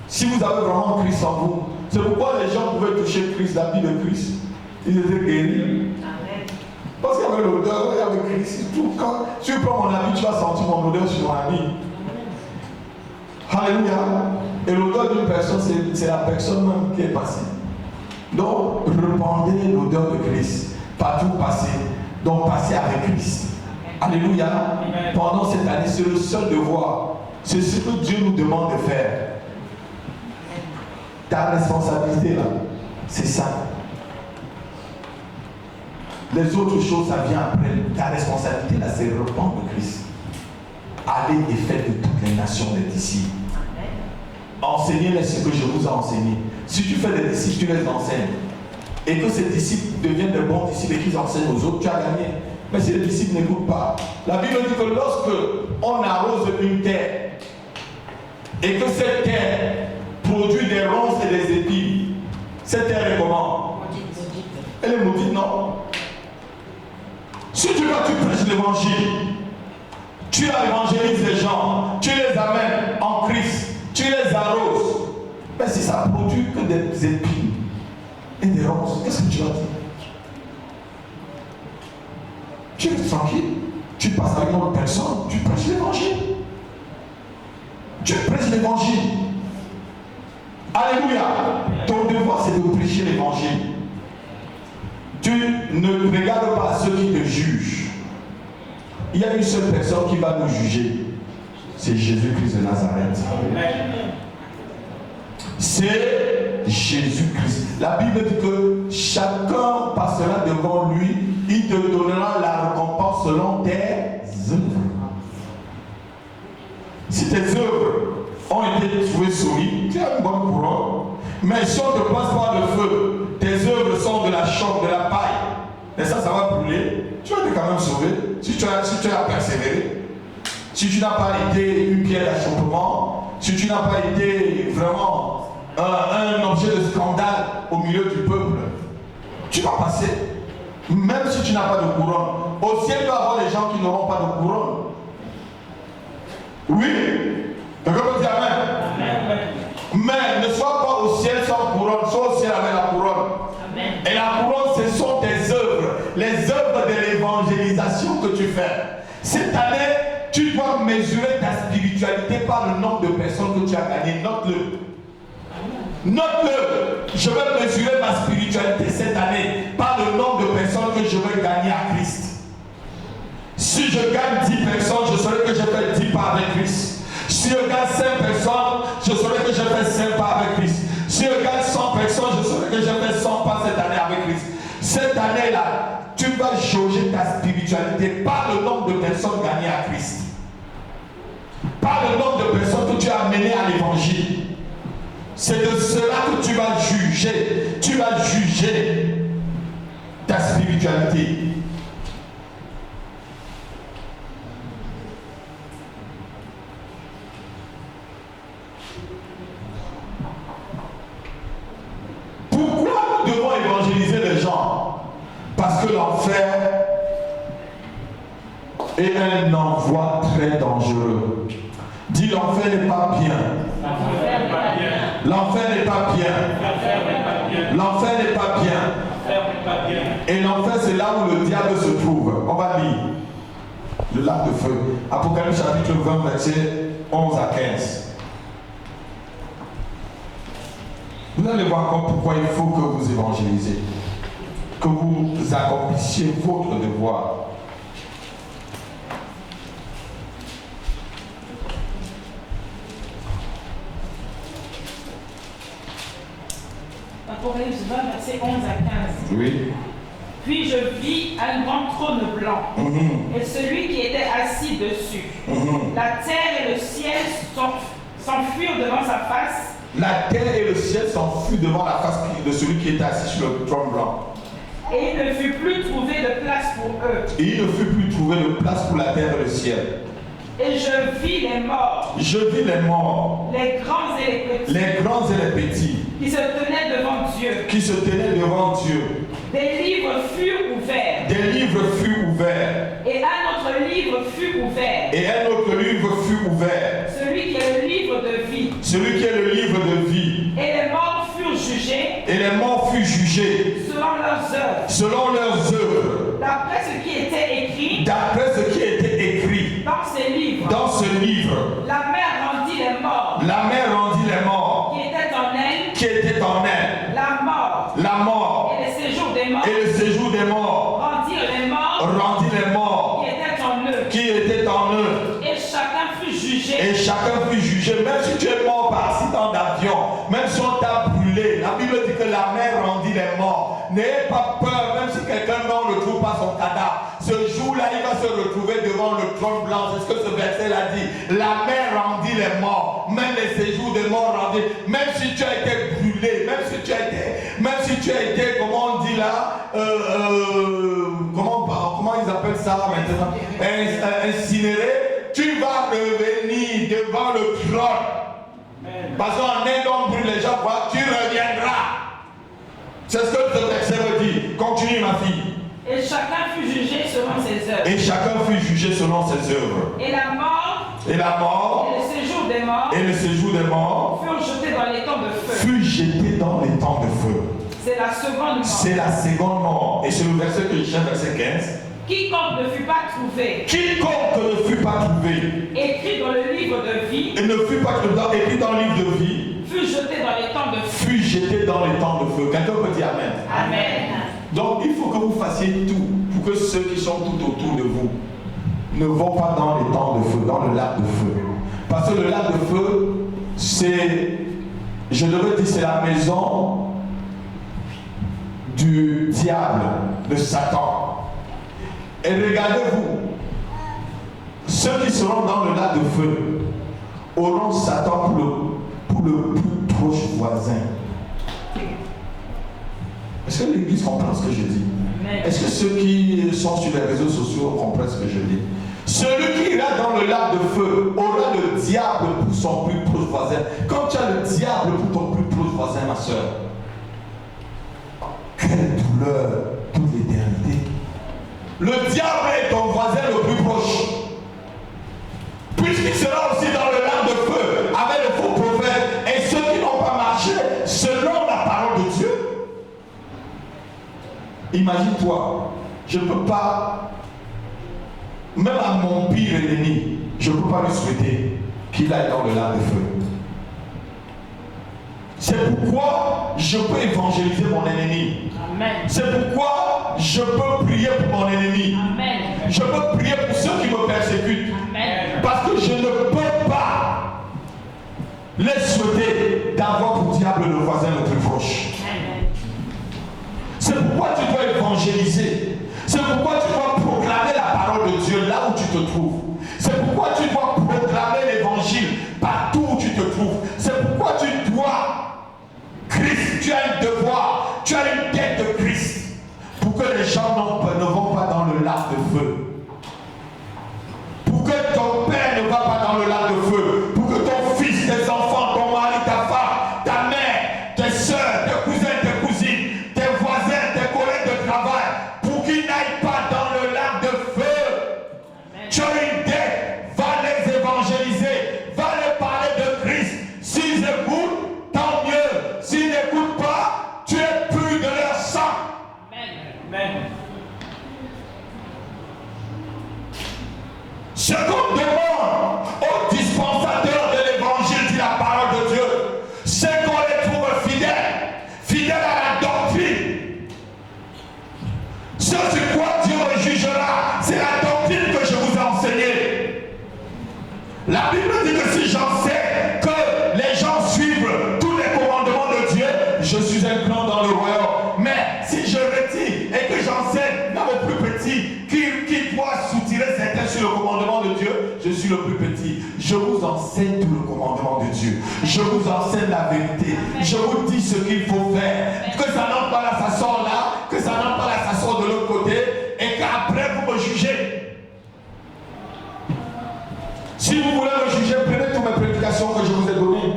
Speaker 1: Si vous avez vraiment Christ en vous, c'est pourquoi les gens pouvaient toucher Christ, l'habit de Christ. Ils étaient guéris. Parce qu'il y avait l'odeur, il y avait Christ. Tout. Quand tu prends mon habit, tu vas sentir mon odeur sur mon habit. Alléluia. Et l'odeur d'une personne, c'est la personne même qui est passée. Donc, répandez l'odeur de Christ. Partout passez. Donc, passez avec Christ. Alléluia. Pendant cette année, c'est le seul devoir. C'est ce que Dieu nous demande de faire. Ta responsabilité là, c'est ça. Les autres choses, ça vient après. Ta responsabilité là, c'est répandre Christ. Allez et faites de toutes les nations des disciples. Enseignez-les ce que je vous ai enseigné. Si tu fais des disciples, tu les enseignes. Et que ces disciples deviennent de bons disciples et qu'ils enseignent aux autres, tu as gagné. Mais si les disciples n'écoutent pas, la Bible dit que lorsque on arrose une terre et que cette terre produit des ronces et des épines, cette terre est comment? Elle est maudite, non? Si tu vas, tu prêches l'évangile, tu évangélises les gens, tu les amènes en Christ, tu les arroses. Mais si ça produit que des épines et des ronces, qu'est-ce que tu vas dire? Tu es tranquille, tu passes avec une autre personne, tu prêches l'évangile. Tu prêches l'évangile. Alléluia. Ton devoir, c'est de prêcher l'évangile. Tu ne regardes pas ceux qui te jugent. Il y a une seule personne qui va nous juger. C'est Jésus-Christ de Nazareth. C'est Jésus-Christ. La Bible dit que chacun passera devant lui. Il te donnera la récompense selon tes œuvres. Si tes œuvres ont été trouvées solides, tu as une bonne couronne. Mais si on te passe par le feu, tes œuvres sont de la chaux, de la paille, et ça va brûler, tu vas être quand même sauvé. Si tu as persévéré, si tu n'as pas été une pierre d'achoppement, si tu n'as pas été vraiment un objet de scandale au milieu du peuple, Tu vas passer. Même si tu n'as pas de couronne. Au ciel, il va y avoir des gens qui n'auront pas de couronne. Oui. Quelqu'un peut dire Amen. Mais ne sois pas au ciel sans couronne, sois au ciel avec la couronne. Amen. Et la couronne, ce sont tes œuvres, les œuvres de l'évangélisation que tu fais. Cette année, tu dois mesurer ta spiritualité par le nombre de personnes que tu as gagnées. Note-le. Note-le. Je vais mesurer ma spiritualité cette année par le nombre de personnes que je vais gagner à Christ. Si je gagne 10 personnes, je saurai que je fais 10 pas avec Christ. Si je gagne 5 personnes, je saurai que je fais 5 pas avec Christ. Si je gagne 100 personnes, je saurai que je fais 100 pas cette année avec Christ. Cette année-là, tu vas jauger ta spiritualité par le nombre de personnes gagnées à Christ. Par le nombre de personnes que tu as amenées à l'évangile. C'est de cela que tu vas juger. Tu vas juger ta spiritualité. Pourquoi nous devons évangéliser les gens? Parce que l'enfer est un envoi très dangereux. Dis l'enfer n'est pas bien. L'enfer n'est pas bien. L'enfer n'est pas bien. Et l'enfer, c'est là où le diable se trouve. On va lire le lac de feu. Apocalypse chapitre 20, verset 11 à 15. Vous allez voir encore pourquoi il faut que vous évangélisez. Que vous accomplissiez votre devoir.
Speaker 2: Apocalypse 20, verset 11 à 15.
Speaker 1: Oui.
Speaker 2: Puis je vis un grand trône blanc, et celui qui était assis dessus. La terre et le ciel s'enfuirent devant sa face.
Speaker 1: La terre et le ciel s'enfuient devant la face de celui qui était assis sur le trône blanc.
Speaker 2: Et il ne fut plus trouvé de place pour eux.
Speaker 1: Et il ne fut plus trouvé de place pour la terre et le ciel.
Speaker 2: Et je vis les morts.
Speaker 1: Je vis les morts.
Speaker 2: Les grands et les petits.
Speaker 1: Les grands et les petits.
Speaker 2: Qui se tenaient devant Dieu.
Speaker 1: Qui se tenaient devant Dieu.
Speaker 2: Des livres furent ouverts.
Speaker 1: Des livres furent ouverts.
Speaker 2: Et un autre livre fut ouvert.
Speaker 1: Et un autre livre fut ouvert.
Speaker 2: Celui qui est le livre de vie.
Speaker 1: Celui qui est le livre de vie.
Speaker 2: Et les morts furent jugés.
Speaker 1: Et les morts furent jugés.
Speaker 2: Selon leurs œuvres.
Speaker 1: Selon leurs œuvres.
Speaker 2: D'après ce qui était écrit.
Speaker 1: D'après ce qui était écrit.
Speaker 2: Dans ces livres.
Speaker 1: Dans ce livre.
Speaker 2: La mer rendit les morts.
Speaker 1: La mer rendit les morts.
Speaker 2: Qui étaient en elle.
Speaker 1: Qui étaient en elle.
Speaker 2: La mort.
Speaker 1: La mort.
Speaker 2: Et le séjour des morts.
Speaker 1: Et le séjour des morts.
Speaker 2: Rendirent les morts.
Speaker 1: Rendit les morts.
Speaker 2: Qui étaient en eux.
Speaker 1: Qui étaient en eux.
Speaker 2: Et chacun fut jugé.
Speaker 1: Et chacun fut jugé. Même si tu es mort par accident d'avion. Même si on t'a brûlé. La Bible dit que la mer rendit les morts. N'ayez pas peur. Même si quelqu'un meurt, on ne trouve pas son cadavre. Ce jour-là, il va se retrouver devant le trône blanc. C'est ce que ce verset-là dit. La mer rendit les morts. Même les séjours des morts rendit. Même si tu as été brûlé. Même si tu as été, comment on dit là, comment ils appellent ça maintenant, incinéré, tu vas revenir devant le trône. Parce qu'en Inde, on brûle les gens, tu reviendras. C'est ce que ce verset veut dire. Continue, ma fille.
Speaker 2: Et chacun fut jugé selon ses œuvres.
Speaker 1: Et chacun fut jugé selon ses œuvres.
Speaker 2: Et la mort.
Speaker 1: Et la mort.
Speaker 2: Et le séjour des morts.
Speaker 1: Et le séjour des morts.
Speaker 2: Furent jetés dans les temps de feu.
Speaker 1: Fut jeté dans les temps de feu.
Speaker 2: C'est la seconde mort.
Speaker 1: C'est la seconde mort. Et c'est le verset que je cherche, verset 15.
Speaker 2: Quiconque ne fut pas trouvé.
Speaker 1: Quiconque ne fut pas trouvé.
Speaker 2: Écrit dans le livre de vie.
Speaker 1: Et ne fut pas écrit dans le livre de vie.
Speaker 2: Fut jeté dans les temps de feu.
Speaker 1: Fut jeté dans les temps de feu. Quelqu'un peut dire Amen.
Speaker 2: Amen.
Speaker 1: Donc il faut que vous fassiez tout pour que ceux qui sont tout autour de vous ne vont pas dans les temps de feu, dans le lac de feu. Parce que le lac de feu, c'est, je devrais dire, c'est la maison du diable, de Satan. Et regardez-vous, ceux qui seront dans le lac de feu auront Satan pour le plus proche voisin. Est-ce que l'église comprend ce que je dis? Est-ce que ceux qui sont sur les réseaux sociaux comprennent ce que je dis? Celui qui ira dans le lac de feu aura le diable pour son plus proche voisin. Quand tu as le diable pour ton plus proche voisin, ma soeur, crains quelle douleur toute l'éternité. Le diable est ton voisin le plus proche. Puisqu'il sera aussi dans le lac de feu avec le faux prophète et ceux qui n'ont pas marché selon la parole de Dieu. Imagine-toi, je ne peux pas, même à mon pire ennemi, je ne peux pas lui souhaiter qu'il aille dans le lac de feu. C'est pourquoi je peux évangéliser mon ennemi.
Speaker 2: Amen.
Speaker 1: C'est pourquoi je peux prier pour mon ennemi.
Speaker 2: Amen.
Speaker 1: Je peux prier pour ceux qui me persécutent.
Speaker 2: Amen.
Speaker 1: Parce que je ne peux pas les souhaiter d'avoir pour diable le voisin le plus proche.
Speaker 2: Amen.
Speaker 1: C'est pourquoi tu dois évangéliser. C'est pourquoi tu dois proclamer la parole de Dieu là où tu te trouves. C'est pourquoi tu dois proclamer l'évangile partout où tu te trouves. C'est pourquoi tu dois Christ, tu as un devoir, tu as une tête de Christ pour que les gens ne vont pas dans le lac de feu. Pour que ton père ne va pas dans le lac de feu. Pour que ton fils, tes enfants, ton mari, ta femme, ta mère, tes soeurs, tes cousins, tes cousines, tes voisins, tes collègues de travail, pour qu'ils n'aillent pas dans le lac de feu. Amen. Tu as une dette, va les évangéliser, va les parler de Christ. S'ils écoutent, tant mieux. S'ils n'écoutent pas, tu es plus de leur sang. Amen. Ce qu'on demande aux dispensateurs de l'évangile, dit la parole de Dieu, c'est qu'on les trouve fidèles à la doctrine. Ce sur quoi Dieu me jugera, c'est la doctrine que je vous ai enseignée. La Bible dit que si j'enseigne que les gens suivent tous les commandements de Dieu, je suis un grand dans le royaume. Mais si je retire et que j'enseigne même aux plus petits qui doit soutirer certains sur le commandement de Dieu, je suis le plus petit. Je vous enseigne tout le commandement de Dieu. Je vous enseigne la vérité. Je vous dis ce qu'il faut faire. Que ça n'entre pas là, ça sort là. Que ça n'entre pas là, ça sort de l'autre côté. Et qu'après vous me jugez. Si vous voulez me juger, prenez toutes mes prédications que je vous ai données.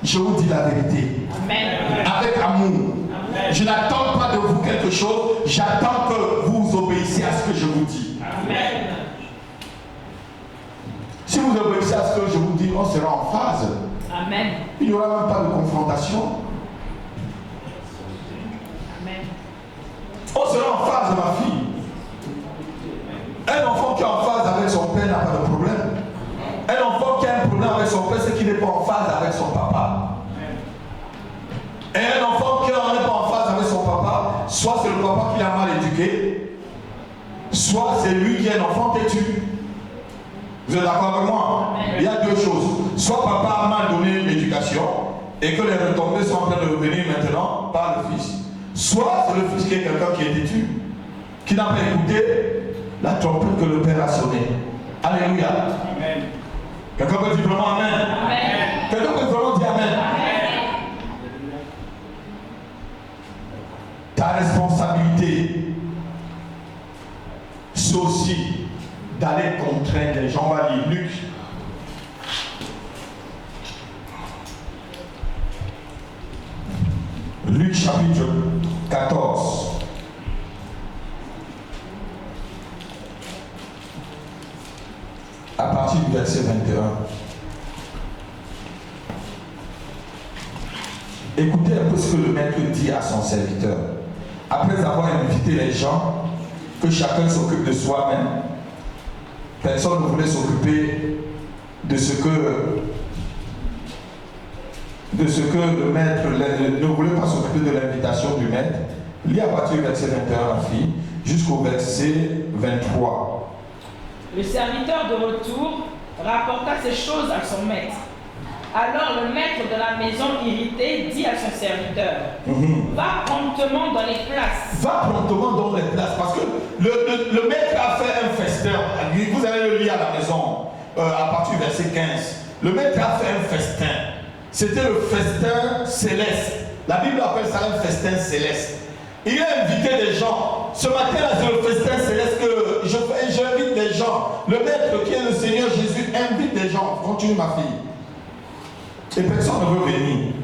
Speaker 1: Je vous dis la vérité. Amen. Avec amour. Amen. Je n'attends pas de vous quelque chose. J'attends que vous obéissiez à ce que je vous dis. Amen. Si vous obéissez à ce que je vous dis, on sera en phase. Amen. Il n'y aura même pas de confrontation. Amen. On sera en phase, ma fille. Un enfant qui est en phase avec son père n'a pas de problème. Un enfant qui a un problème avec son père, c'est qu'il n'est pas en phase avec son papa. Et un enfant qui n'est pas en phase avec son papa, soit c'est le papa qui l'a mal éduqué, soit c'est lui qui est un enfant têtu. Vous êtes d'accord avec moi? Il y a deux choses. Soit papa a mal donné l'éducation et que les retombées sont en train de revenir maintenant par le fils. Soit c'est le fils qui est quelqu'un qui est têtu, qui n'a pas écouté la trompette que le père a sonnée. Alléluia. Amen. Quelqu'un peut dire vraiment Amen. Amen. Quelqu'un peut vraiment dire Amen. Amen. Ta responsabilité, c'est aussi d'aller contraindre les gens. On va lire Luc. Luc chapitre 14. À partir du verset 21. Écoutez un peu ce que le maître dit à son serviteur. Après avoir invité les gens, que chacun s'occupe de soi-même, personne ne voulait s'occuper de ce que le maître ne voulait pas s'occuper de l'invitation du maître. Lis à partir du verset 21, la fille, jusqu'au verset 23.
Speaker 2: Le serviteur de retour rapporta ces choses à son maître. Alors le maître de la maison irrité dit à son serviteur, va promptement dans les places. Va promptement dans les places, parce que le maître a fait un festin. Vous allez le lire à la maison, à partir du verset 15. Le maître a fait un festin. C'était le festin céleste. La Bible appelle ça un festin céleste. Il a invité des gens. Ce matin-là, c'est le festin céleste que j'invite des gens. Le maître qui est le Seigneur Jésus invite des gens. Continue, ma fille. Et personne ne veut venir.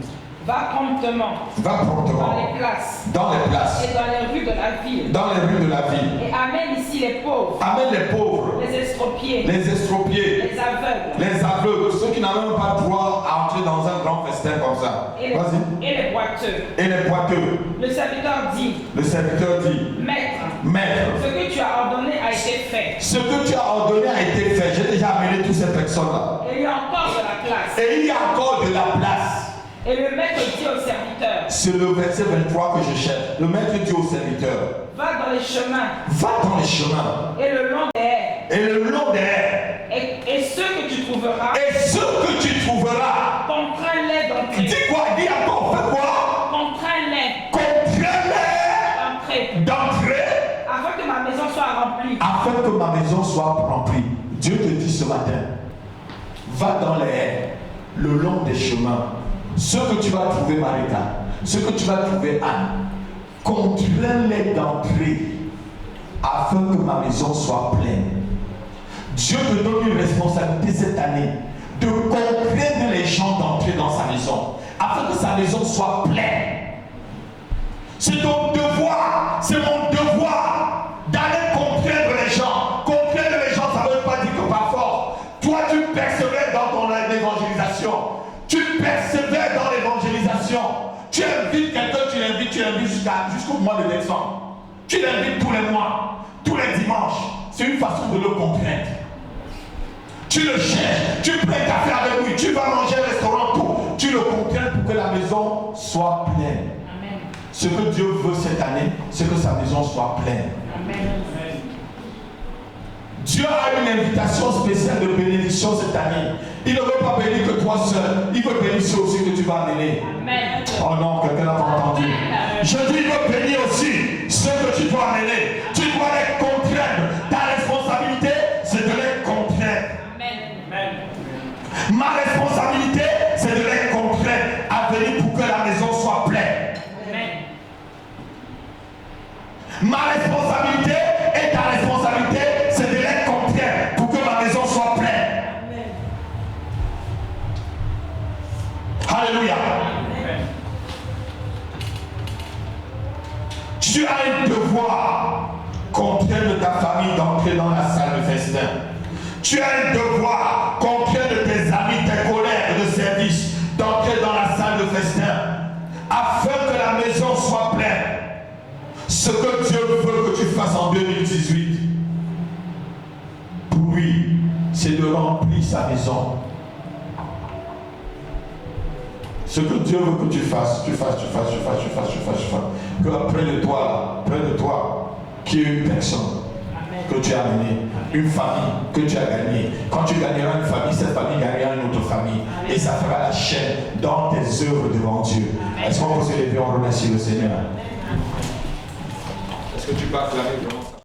Speaker 2: Va promptement.
Speaker 1: Va promptement.
Speaker 2: Dans les places.
Speaker 1: Dans les places.
Speaker 2: Et dans les rues de la ville.
Speaker 1: Dans les rues de la ville.
Speaker 2: Et amène ici les pauvres.
Speaker 1: Amène les pauvres.
Speaker 2: Les estropiés.
Speaker 1: Les estropiés.
Speaker 2: Les aveugles.
Speaker 1: Les aveugles. Ceux qui n'ont même pas droit à entrer dans un grand festin comme ça. Vas-y.
Speaker 2: Et les boiteux.
Speaker 1: Et les boiteux.
Speaker 2: Le serviteur dit.
Speaker 1: Le serviteur dit.
Speaker 2: Maître.
Speaker 1: Maître.
Speaker 2: Ce que tu as ordonné a été fait.
Speaker 1: Ce que tu as ordonné a été fait. J'ai déjà amené toutes ces personnes-là.
Speaker 2: Et il y a encore de la place.
Speaker 1: Et il y a encore de la place.
Speaker 2: Et le maître dit au serviteur.
Speaker 1: C'est le verset 23 que je cherche. Le maître dit au serviteur.
Speaker 2: Va dans les chemins.
Speaker 1: Va dans les chemins.
Speaker 2: Et le long des haies.
Speaker 1: Et le long des haies.
Speaker 2: Et ceux que tu trouveras.
Speaker 1: Et ceux que tu trouveras.
Speaker 2: Contrains-les d'entrer.
Speaker 1: Dis quoi? Dis encore. Fais quoi?
Speaker 2: Contrains-les.
Speaker 1: Contrains-les d'entrer.
Speaker 2: Afin que ma maison soit remplie.
Speaker 1: Afin que ma maison soit remplie. Dieu te dit ce matin. Va dans les haies. Le long des chemins. Ce que tu vas trouver, Marita, ce que tu vas trouver, Anne, contrains-les d'entrer afin que ma maison soit pleine. Dieu te donne une responsabilité cette année de contraindre les gens d'entrer dans sa maison afin que sa maison soit pleine. C'est ton devoir, c'est mon devoir d'aller contraindre les gens. Contraindre les gens, ça ne veut pas dire que par force. Toi, tu persévères dans ton évangélisation. Tu persévères dans l'évangélisation. Tu invites quelqu'un, tu l'invites jusqu'au mois de décembre. Tu l'invites tous les mois, tous les dimanches. C'est une façon de le contraindre. Tu le cherches, tu prends un café avec lui, tu vas manger au restaurant, tout. Tu le contrains pour que la maison soit pleine.
Speaker 2: Amen.
Speaker 1: Ce que Dieu veut cette année, c'est que sa maison soit pleine.
Speaker 2: Amen.
Speaker 1: Dieu a une invitation spéciale de bénédiction cette année. Il ne veut pas bénir que toi seul. Il veut bénir ceux aussi que tu vas amener.
Speaker 2: Amen.
Speaker 1: Oh non, quelqu'un n'a pas entendu. Je dis, il veut bénir aussi ceux que tu dois amener. Tu dois les contraindre. Ta responsabilité, c'est de les contraindre.
Speaker 2: Amen.
Speaker 1: Ma responsabilité, c'est de les contraindre à venir pour que la maison soit pleine.
Speaker 2: Amen.
Speaker 1: Ma responsabilité et ta responsabilité, c'est de les contraindre pour que ma maison soit pleine. Alléluia. Tu as un devoir contraindre ta famille d'entrer dans la salle de festin. Tu as un devoir contraindre tes amis, tes collègues de service d'entrer dans la salle de festin afin que la maison soit pleine. Ce que Dieu veut que tu fasses en 2018 pour lui, c'est de remplir sa maison. Ce que Dieu veut que tu fasses. Que près de toi, qu'il y ait une personne que tu as amenée, une famille que tu as gagnée. Quand tu gagneras une famille, cette famille gagnera une autre famille. Et ça fera la chaîne dans tes œuvres devant Dieu. Est-ce qu'on peut se lever, on remercie le Seigneur? Est-ce que tu peux acclamer devant ça?